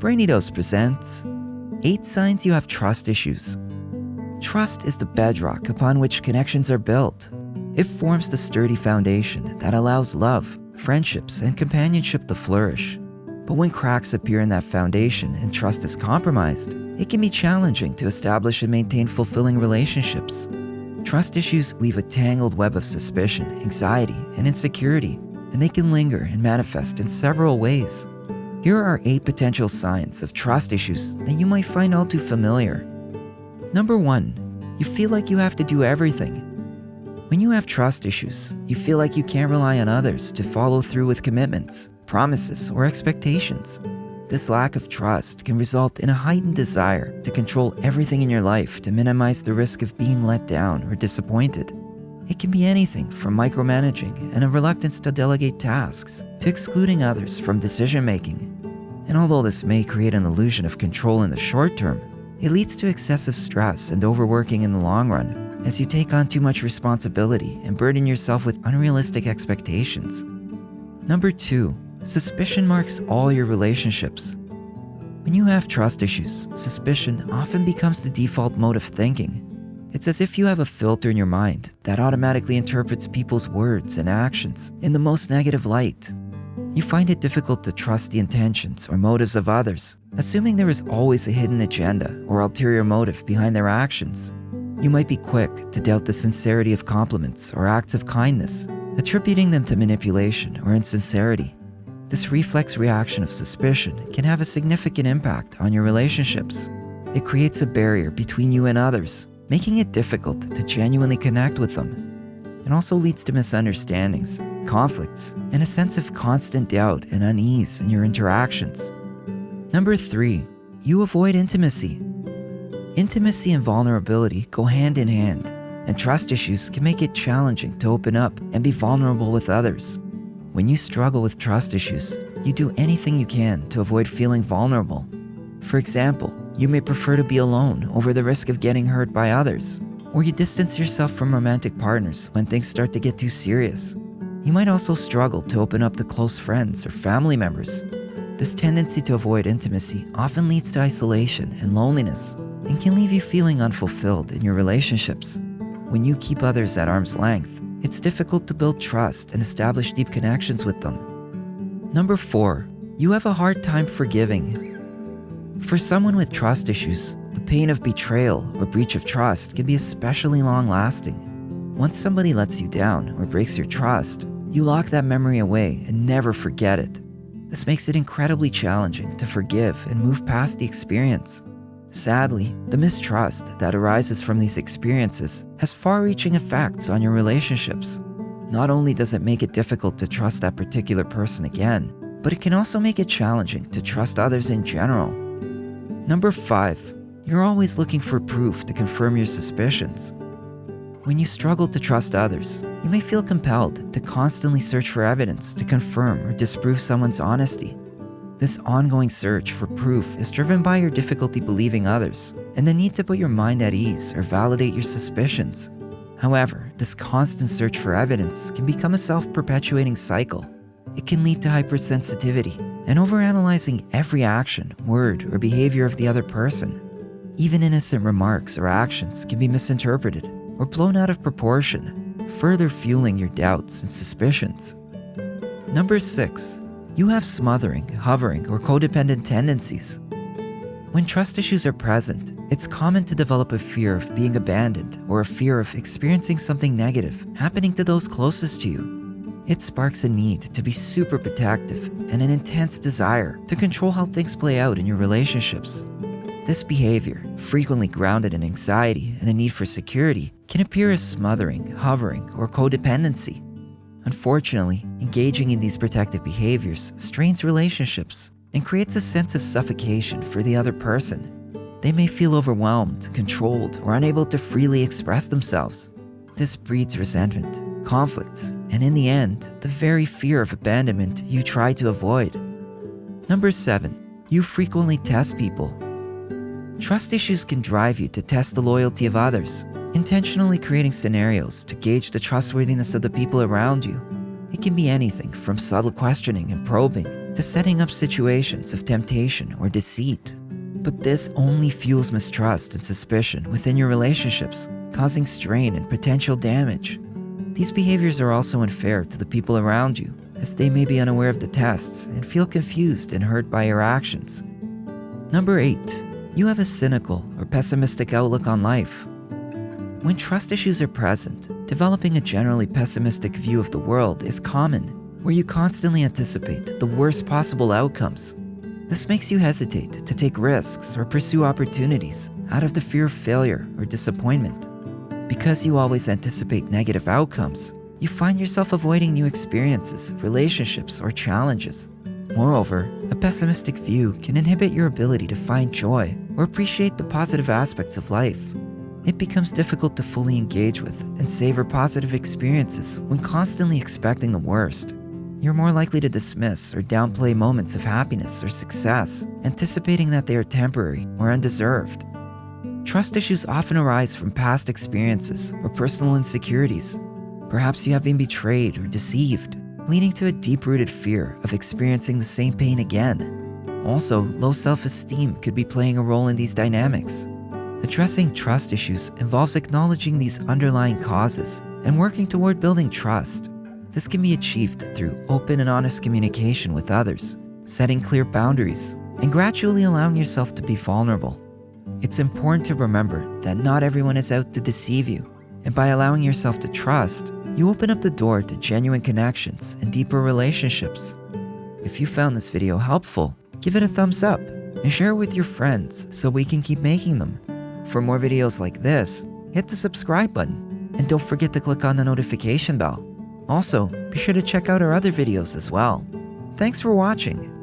Brainy Dose presents 8 Signs You Have Trust Issues. Trust is the bedrock upon which connections are built. It forms the sturdy foundation that allows love, friendships, and companionship to flourish. But when cracks appear in that foundation and trust is compromised, it can be challenging to establish and maintain fulfilling relationships. Trust issues weave a tangled web of suspicion, anxiety, and insecurity, and they can linger and manifest in several ways. Here are 8 potential signs of trust issues that you might find all too familiar. Number 1, you feel like you have to do everything. When you have trust issues, you feel like you can't rely on others to follow through with commitments, promises, or expectations. This lack of trust can result in a heightened desire to control everything in your life to minimize the risk of being let down or disappointed. It can be anything from micromanaging and a reluctance to delegate tasks to excluding others from decision-making. And although this may create an illusion of control in the short term, it leads to excessive stress and overworking in the long run as you take on too much responsibility and burden yourself with unrealistic expectations. Number 2, suspicion marks all your relationships. When you have trust issues, suspicion often becomes the default mode of thinking. It's as if you have a filter in your mind that automatically interprets people's words and actions in the most negative light. You find it difficult to trust the intentions or motives of others, assuming there is always a hidden agenda or ulterior motive behind their actions. You might be quick to doubt the sincerity of compliments or acts of kindness, attributing them to manipulation or insincerity. This reflex reaction of suspicion can have a significant impact on your relationships. It creates a barrier between you and others, making it difficult to genuinely connect with them. It also leads to misunderstandings, conflicts, and a sense of constant doubt and unease in your interactions. Number 3, you avoid intimacy. Intimacy and vulnerability go hand in hand, and trust issues can make it challenging to open up and be vulnerable with others. When you struggle with trust issues, you do anything you can to avoid feeling vulnerable. For example, you may prefer to be alone over the risk of getting hurt by others, or you distance yourself from romantic partners when things start to get too serious. You might also struggle to open up to close friends or family members. This tendency to avoid intimacy often leads to isolation and loneliness and can leave you feeling unfulfilled in your relationships. When you keep others at arm's length, it's difficult to build trust and establish deep connections with them. Number 4, you have a hard time forgiving. For someone with trust issues, the pain of betrayal or breach of trust can be especially long-lasting. Once somebody lets you down or breaks your trust, you lock that memory away and never forget it. This makes it incredibly challenging to forgive and move past the experience. Sadly, the mistrust that arises from these experiences has far-reaching effects on your relationships. Not only does it make it difficult to trust that particular person again, but it can also make it challenging to trust others in general. Number 5, you're always looking for proof to confirm your suspicions. When you struggle to trust others, you may feel compelled to constantly search for evidence to confirm or disprove someone's honesty. This ongoing search for proof is driven by your difficulty believing others and the need to put your mind at ease or validate your suspicions. However, this constant search for evidence can become a self-perpetuating cycle. It can lead to hypersensitivity and overanalyzing every action, word, or behavior of the other person. Even innocent remarks or actions can be misinterpreted or blown out of proportion, further fueling your doubts and suspicions. Number 6, you have smothering, hovering, or codependent tendencies. When trust issues are present, it's common to develop a fear of being abandoned or a fear of experiencing something negative happening to those closest to you. It sparks a need to be super protective and an intense desire to control how things play out in your relationships. This behavior, frequently grounded in anxiety and a need for security, can appear as smothering, hovering, or codependency. Unfortunately, engaging in these protective behaviors strains relationships and creates a sense of suffocation for the other person. They may feel overwhelmed, controlled, or unable to freely express themselves. This breeds resentment, conflicts, and in the end, the very fear of abandonment you try to avoid. Number 7, you frequently test people. Trust issues can drive you to test the loyalty of others, intentionally creating scenarios to gauge the trustworthiness of the people around you. It can be anything from subtle questioning and probing to setting up situations of temptation or deceit. But this only fuels mistrust and suspicion within your relationships, causing strain and potential damage. These behaviors are also unfair to the people around you, as they may be unaware of the tests and feel confused and hurt by your actions. Number 8. You have a cynical or pessimistic outlook on life. When trust issues are present, developing a generally pessimistic view of the world is common, where you constantly anticipate the worst possible outcomes. This makes you hesitate to take risks or pursue opportunities out of the fear of failure or disappointment. Because you always anticipate negative outcomes, you find yourself avoiding new experiences, relationships, or challenges. Moreover, a pessimistic view can inhibit your ability to find joy or appreciate the positive aspects of life. It becomes difficult to fully engage with and savor positive experiences when constantly expecting the worst. You're more likely to dismiss or downplay moments of happiness or success, anticipating that they are temporary or undeserved. Trust issues often arise from past experiences or personal insecurities. Perhaps you have been betrayed or deceived, leading to a deep-rooted fear of experiencing the same pain again. Also, low self-esteem could be playing a role in these dynamics. Addressing trust issues involves acknowledging these underlying causes and working toward building trust. This can be achieved through open and honest communication with others, setting clear boundaries, and gradually allowing yourself to be vulnerable. It's important to remember that not everyone is out to deceive you, and by allowing yourself to trust, you open up the door to genuine connections and deeper relationships. If you found this video helpful, give it a thumbs up and share it with your friends so we can keep making them. For more videos like this, hit the subscribe button and don't forget to click on the notification bell. Also, be sure to check out our other videos as well. Thanks for watching.